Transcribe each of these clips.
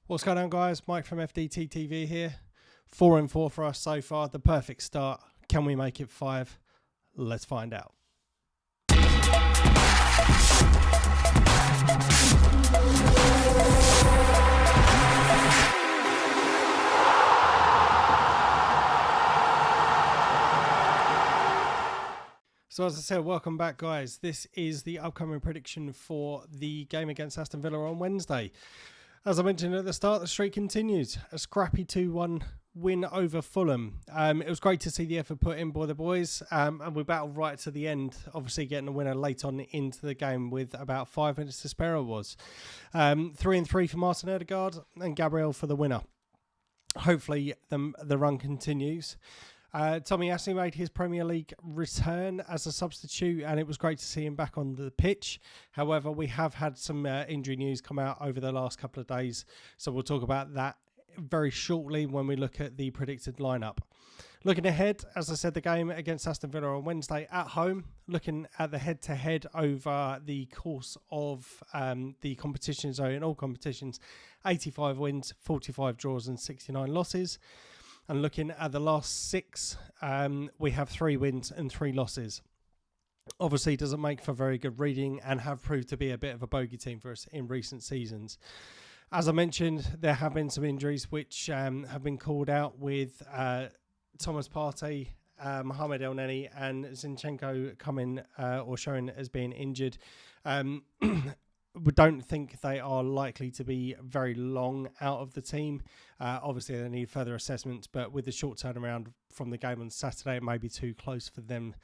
What's going on, guys? Mike from FDT-TV here. 4-4 for us so far. The perfect start. Can we make it 5? Let's find out. So as I said, welcome back, guys. This is the upcoming prediction for the game against Aston Villa on Wednesday. As I mentioned at the start, the streak continues. A scrappy 2-1 win over Fulham. It was great to see the effort put in by the boys, and we battled right to the end, obviously getting a winner late on into the game with about 5 minutes to spare it was. 3-3 for Martin Odegaard and Gabriel for the winner. Hopefully the run continues. Tomiyasu made his Premier League return as a substitute, and it was great to see him back on the pitch. However, we have had some injury news come out over the last couple of days, so we'll talk about that very shortly when we look at the predicted lineup. Looking ahead, as I said, the game against Aston Villa on Wednesday at home, looking at the head-to-head over the course of the competition, so in all competitions, 85 wins, 45 draws and 69 losses. And looking at the last 6, we have 3 wins and 3 losses. Obviously, doesn't make for very good reading and have proved to be a bit of a bogey team for us in recent seasons. As I mentioned, there have been some injuries which have been called out with Thomas Partey, Mohamed El Neni and Zinchenko coming or showing as being injured. We don't think they are likely to be very long out of the team. Obviously, they need further assessments, but with the short turnaround from the game on Saturday, it may be too close for them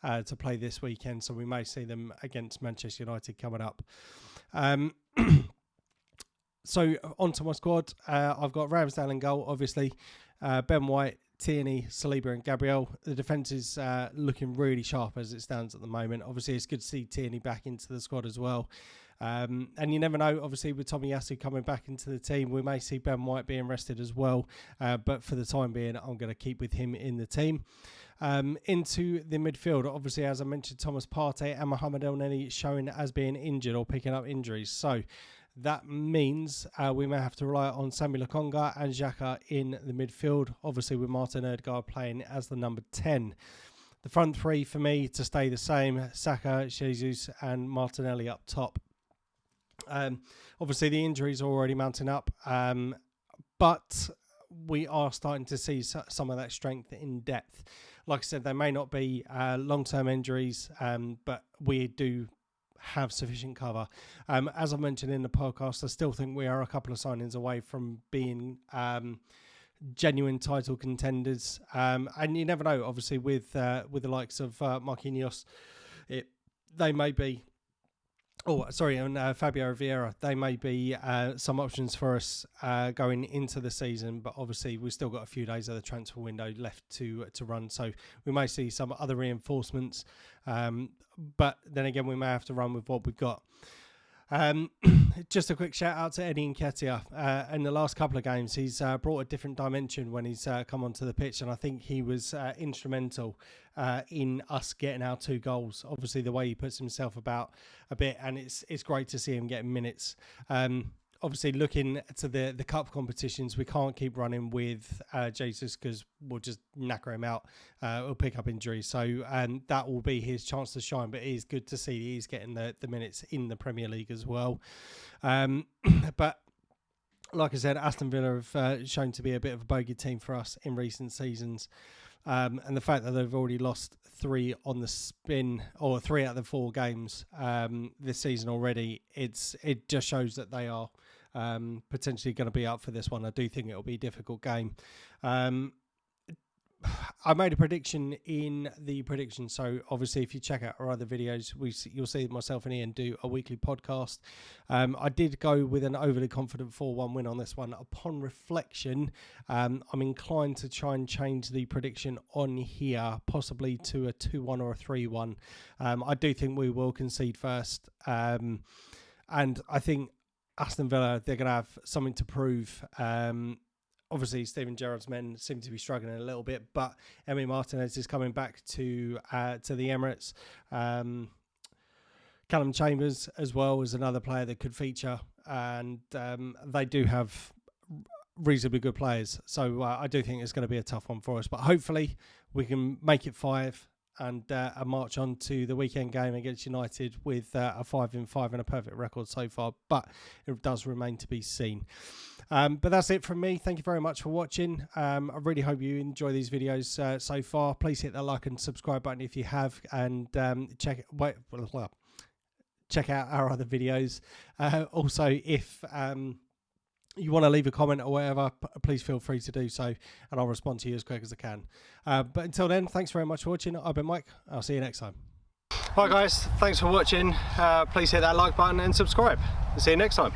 to play this weekend, so we may see them against Manchester United coming up. So, onto my squad. I've got Ramsdale in goal, obviously. Ben White, Tierney, Saliba and Gabriel. The defence is looking really sharp as it stands at the moment. Obviously, it's good to see Tierney back into the squad as well. And you never know, obviously, with Tomiyasu coming back into the team, we may see Ben White being rested as well. But for the time being, I'm going to keep with him in the team. Into the midfield, obviously, as I mentioned, Thomas Partey and Mohamed El Neni showing as being injured or picking up injuries. So that means we may have to rely on Sammy Lokonga and Xhaka in the midfield, obviously with Martin Odegaard playing as the number 10. The front 3 for me to stay the same, Saka, Jesus and Martinelli up top. Obviously, the injuries are already mounting up, but we are starting to see some of that strength in depth. Like I said, they may not be long-term injuries, but we do have sufficient cover. As I mentioned in the podcast, I still think we are a couple of signings away from being genuine title contenders. And you never know, obviously, with the likes of Marquinhos, they may be... and Fabio Vieira, they may be some options for us going into the season, but obviously we've still got a few days of the transfer window left to run, so we may see some other reinforcements, but then again we may have to run with what we've got. Just a quick shout out to Eddie Nketiah. In the last couple of games, he's brought a different dimension when he's come onto the pitch, and I think he was instrumental in us getting our 2 goals. Obviously, the way he puts himself about a bit, and it's great to see him getting minutes. Obviously, looking to the cup competitions, we can't keep running with Jesus because we'll just knacker him out. He'll pick up injuries. So that will be his chance to shine. But it is good to see he's getting the minutes in the Premier League as well. But like I said, Aston Villa have shown to be a bit of a bogey team for us in recent seasons. And the fact that they've already lost 3 on the spin, or 3 out of the 4 games this season already, it just shows that they are potentially going to be up for this one. I do think it'll be a difficult game. I made a prediction in the prediction, so obviously if you check out our other videos, you'll see myself and Ian do a weekly podcast. I did go with an overly confident 4-1 win on this one. Upon reflection, I'm inclined to try and change the prediction on here, possibly to a 2-1 or a 3-1. I do think we will concede first, and I think Aston Villa, they're going to have something to prove. Obviously, Steven Gerrard's men seem to be struggling a little bit, but Emi Martinez is coming back to the Emirates. Callum Chambers as well is another player that could feature, and they do have reasonably good players. So I do think it's going to be a tough one for us. But hopefully we can make it 5 and march on to the weekend game against United with a 5-5 and a perfect record so far. But it does remain to be seen. But that's it from me. Thank you very much for watching. I really hope you enjoy these videos so far. Please hit that like and subscribe button if you have, and check out our other videos. Also, if you want to leave a comment or whatever, please feel free to do so, and I'll respond to you as quick as I can. But until then, thanks very much for watching. I've been Mike. I'll see you next time. Hi guys, thanks for watching. Please hit that like button and subscribe. See you next time.